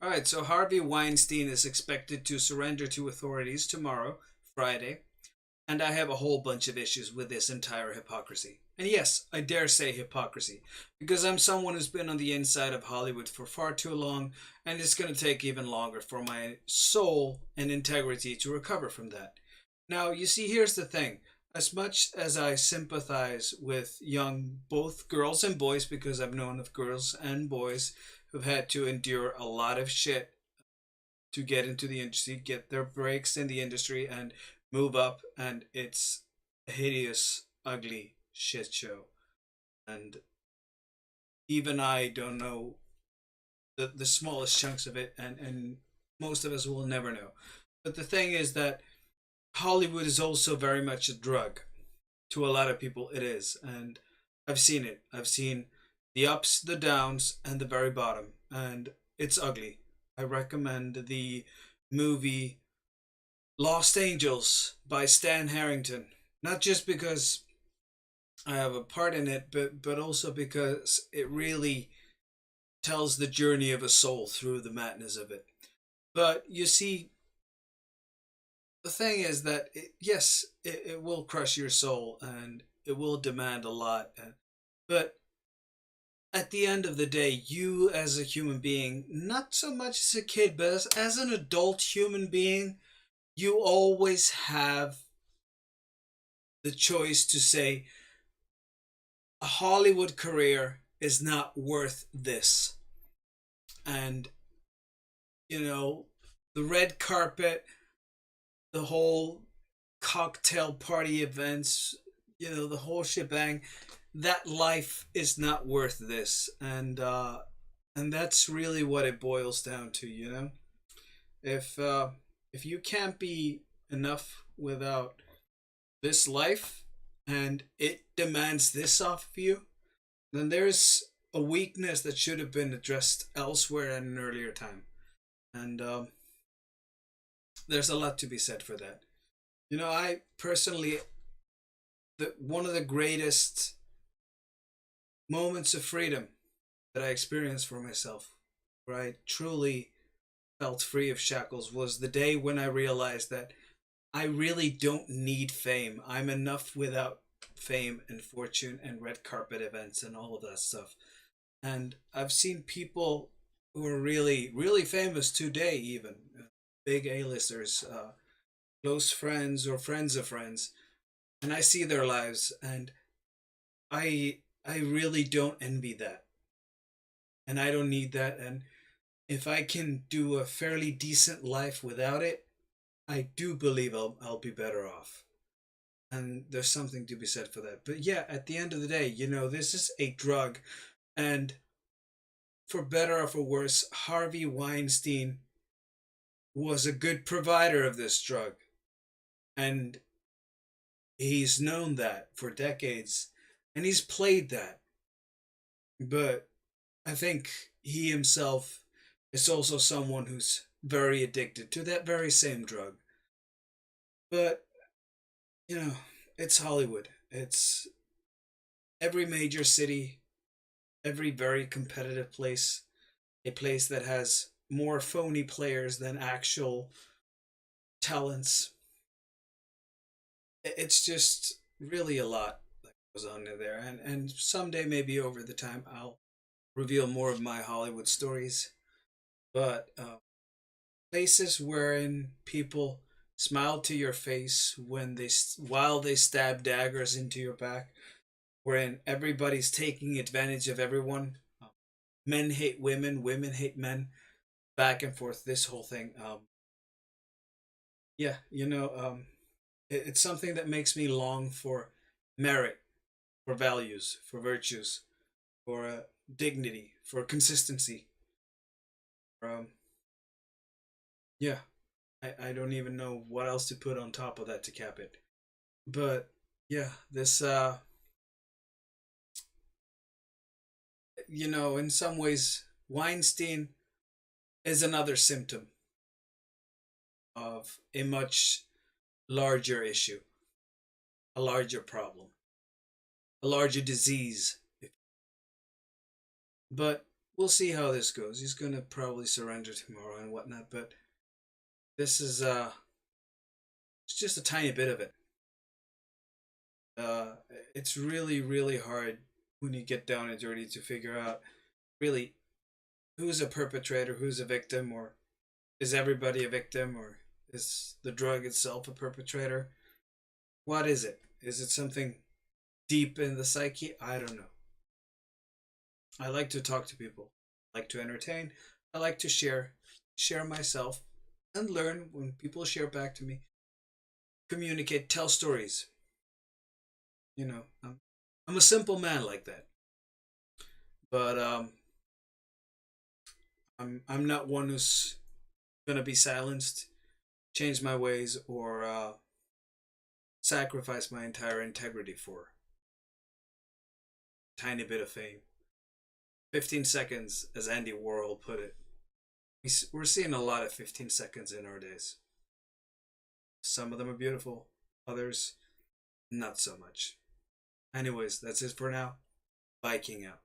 All right, so Harvey Weinstein is expected to surrender to authorities tomorrow, Friday, and I have a whole bunch of issues with this entire hypocrisy. And yes, I dare say hypocrisy, because I'm someone who's been on the inside of Hollywood for far too long, and it's going to take even longer for my soul and integrity to recover from that. Now, you see, here's the thing. As much as I sympathize with young, both girls and boys, because I've known of girls and boys who've had to endure a lot of shit to get into the industry, get their breaks in the industry, and move up, and it's a hideous, ugly shit show. And even I don't know the smallest chunks of it, and most of us will never know. But the thing is that Hollywood is also very much a drug. To a lot of people, it is. And I've seen it. I've seen the ups, the downs, and the very bottom. And it's ugly. I recommend the movie Lost Angels by Stan Harrington. Not just because I have a part in it, but also because it really tells the journey of a soul through the madness of it. But you see, the thing is that yes, it will crush your soul and it will demand a lot. But at the end of the day, you as a human being, not so much as a kid, but as an adult human being, you always have the choice to say, a Hollywood career is not worth this. And, you know, the red carpet, the whole cocktail party events, the whole shebang, that life is not worth this. And that's really what it boils down to. If you can't be enough without this life and it demands this off of you, then there's a weakness that should have been addressed elsewhere at an earlier time. And there's a lot to be said for that. I personally, one of the greatest moments of freedom that I experienced for myself, where I truly felt free of shackles, was the day when I realized that I really don't need fame. I'm enough without fame and fortune and red carpet events and all of that stuff. And I've seen people who are really, really famous today, even big A-listers, close friends or friends of friends, and I see their lives, and I really don't envy that, and I don't need that. And if I can do a fairly decent life without it, I do believe I'll be better off. And there's something to be said for that. But yeah, at the end of the day, this is a drug, and for better or for worse, Harvey Weinstein was a good provider of this drug. And he's known that for decades. And he's played that. But I think he himself is also someone who's very addicted to that very same drug. But, you know, it's Hollywood. It's every major city, every very competitive place, a place that has more phony players than actual talents. It's just really a lot that goes on in there. And someday, maybe over the time, I'll reveal more of my Hollywood stories. But places wherein people smile to your face while they stab daggers into your back, wherein everybody's taking advantage of everyone. Men hate women, women hate men, back and forth. This whole thing. Yeah, it's something that makes me long for merit, for values, for virtues, for dignity, for consistency. Um, yeah, I don't even know what else to put on top of that to cap it. But yeah, this in some ways, Weinstein is another symptom of a much larger issue, a larger problem, a larger disease. But we'll see how this goes. He's gonna probably surrender tomorrow and whatnot, but this is it's just a tiny bit of it. Uh, it's really, really hard when you get down and dirty to figure out really who's a perpetrator, who's a victim, or is everybody a victim, or is the drug itself a perpetrator? What is it? Is it something deep in the psyche? I don't know. I like to talk to people. I like to entertain. I like to share myself and learn when people share back to me. Communicate, tell stories. You know, I'm a simple man like that. But I'm not one who's gonna be silenced, change my ways, or sacrifice my entire integrity for a tiny bit of fame. 15 seconds, as Andy Warhol put it. We're seeing a lot of 15 seconds in our days. Some of them are beautiful, others not so much. Anyways, that's it for now. Viking out.